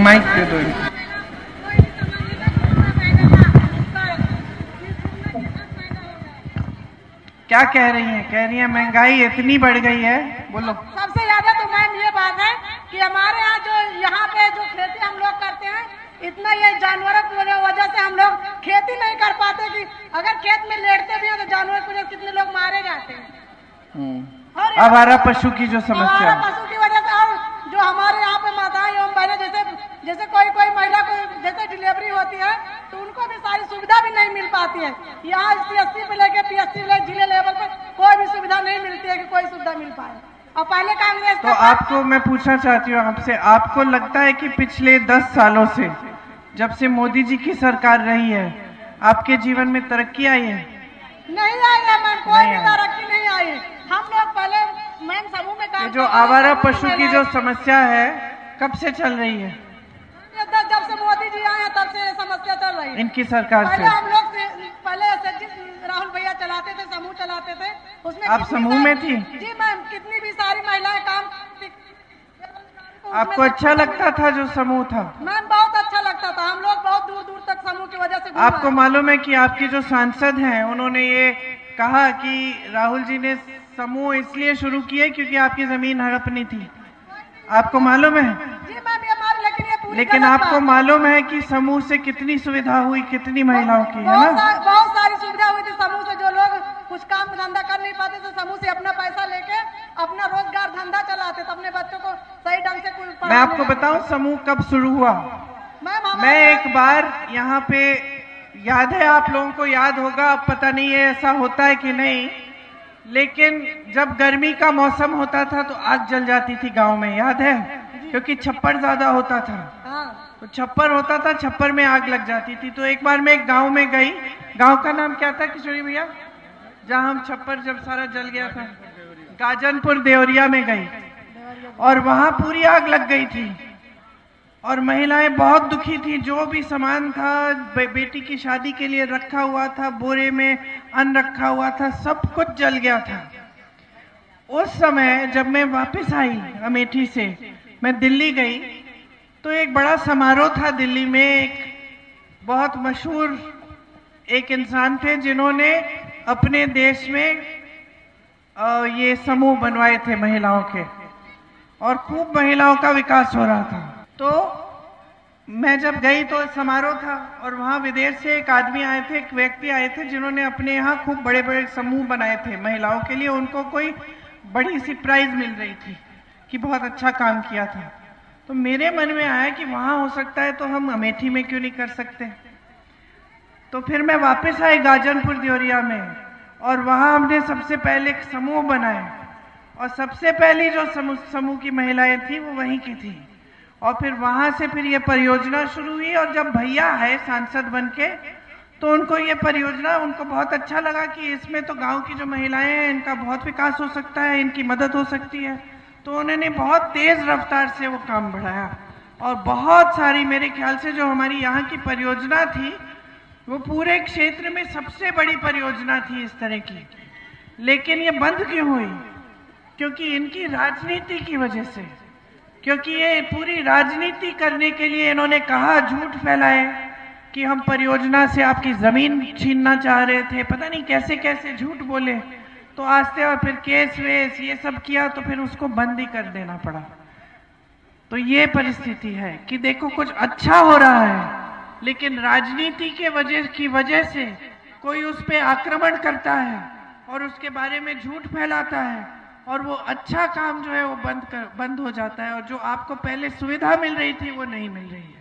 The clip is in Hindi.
माइक दे दो इनको। क्या कह रही हैं? कह रही हैं महंगाई इतनी बढ़ गई है। बोलो। सबसे ज्यादा तो मैम ये बात है कि हमारे यहाँ यहाँ पे जो खेती हम लोग करते हैं, इतना ये जानवरों की वजह से हम लोग खेती नहीं कर पाते कि अगर खेत में लेटते भी हैं तो जानवरों की वजह से कितने लोग मारे जाते हैं। और आवारा पशु की जो समस्या, पशु की वजह से, और जो हमारे यहाँ पे माताएं एवं बहनें जैसे कोई महिला को जैसे डिलीवरी होती है तो उनको भी सारी सुविधा भी नहीं मिल पाती है। यहाँ CSC पे लेके PSC जिले लेवल पे कोई भी सुविधा नहीं मिलती है कि कोई सुविधा मिल पाए। और पहले कांग्रेस तो आपको मैं पूछना चाहती हूँ आपसे, आपको लगता है कि पिछले 10 सालों से जब से मोदी जी की सरकार रही है आपके जीवन में तरक्की आई है? नहीं आई है मैम, कोई भी तरक्की नहीं आई है। हम लोग पहले मैम समूह में काम, जो आवारा पशु की जो समस्या है कब से चल रही है? जब से मोदी जी आए तब से ये समस्या चल रही है इनकी सरकार से। हम लोग पहले राहुल भैया चलाते थे, समूह चलाते थे, उसमें आप समूह में थी? जी मैम, कितनी भी सारी महिलाएं काम। आपको अच्छा लगता था जो समूह था? मैम बहुत अच्छा लगता था, हम लोग बहुत दूर दूर तक समूह की वजह से। आपको मालूम है कि आपके जो सांसद हैं उन्होंने ये कहा कि राहुल जी ने समूह इसलिए शुरू किए क्योंकि आपकी जमीन हड़पनी थी। आपको मालूम है? जी मैम, लेकिन आपको मालूम है कि समूह से कितनी सुविधा हुई, कितनी महिलाओं की, है ना? बहुत सारी सुविधा हुई थी समूह से। जो लोग कुछ काम धंधा कर नहीं पाते थे, समूह से अपना पैसा लेके अपना रोजगार धंधा चलाते थे, अपने बच्चों को सही ढंग से। मैं आपको बताऊं समूह कब शुरू हुआ? मैं एक बार यहाँ पे, याद है आप लोगों को, याद होगा, अब पता नहीं है ऐसा होता है कि नहीं, लेकिन जब गर्मी का मौसम होता था तो आग जल जाती थी गांव में, याद है? क्योंकि छप्पर ज्यादा होता था। तो छप्पर होता था, छप्पर में आग लग जाती थी। तो एक बार मैं एक गांव में गई, गांव का नाम क्या था किशोरी भैया, जहां हम छप्पर जब सारा जल गया था? गाजनपुर देवरिया में गई और वहां पूरी आग लग गई थी और महिलाएं बहुत दुखी थी। जो भी सामान था बेटी की शादी के लिए रखा हुआ था, बोरे में अन्न रखा हुआ था, सब कुछ जल गया था। उस समय जब मैं वापस आई अमेठी से, मैं दिल्ली गई तो एक बड़ा समारोह था दिल्ली में। एक बहुत मशहूर एक इंसान थे जिन्होंने अपने देश में ये समूह बनवाए थे महिलाओं के, और खूब महिलाओं का विकास हो रहा था। तो मैं जब गई तो समारोह था और वहाँ विदेश से एक आदमी आए थे, एक व्यक्ति आए थे जिन्होंने अपने यहाँ खूब बड़े बड़े समूह बनाए थे महिलाओं के लिए। उनको कोई बड़ी सी प्राइज मिल रही थी कि बहुत अच्छा काम किया था। तो मेरे मन में आया कि वहाँ हो सकता है तो हम अमेठी में क्यों नहीं कर सकते। तो फिर मैं वापस आई गाजनपुर देवरिया में और वहाँ हमने सबसे पहले एक समूह बनाए और सबसे पहली जो समूह की महिलाएं थी वो वहीं की थी। और फिर वहाँ से फिर ये परियोजना शुरू हुई और जब भैया है सांसद बनके तो उनको ये परियोजना, उनको बहुत अच्छा लगा कि इसमें तो गांव की जो महिलाएं हैं इनका बहुत विकास हो सकता है, इनकी मदद हो सकती है। तो उन्होंने बहुत तेज रफ्तार से वो काम बढ़ाया और बहुत सारी, मेरे ख्याल से जो हमारी यहाँ की परियोजना थी वो पूरे क्षेत्र में सबसे बड़ी परियोजना थी इस तरह की। लेकिन ये बंद क्यों हुई? क्योंकि इनकी राजनीति की वजह से, क्योंकि ये पूरी राजनीति करने के लिए इन्होंने कहा, झूठ फैलाए कि हम परियोजना से आपकी जमीन छीनना चाह रहे थे, पता नहीं कैसे कैसे झूठ बोले। तो आस्ते और फिर केस वेस ये सब किया तो फिर उसको बंद ही कर देना पड़ा। तो ये परिस्थिति है कि देखो कुछ अच्छा हो रहा है लेकिन राजनीति के वजह से कोई उस पर आक्रमण करता है और उसके बारे में झूठ फैलाता है और वो अच्छा काम जो है वो बंद हो जाता है और जो आपको पहले सुविधा मिल रही थी वो नहीं मिल रही है।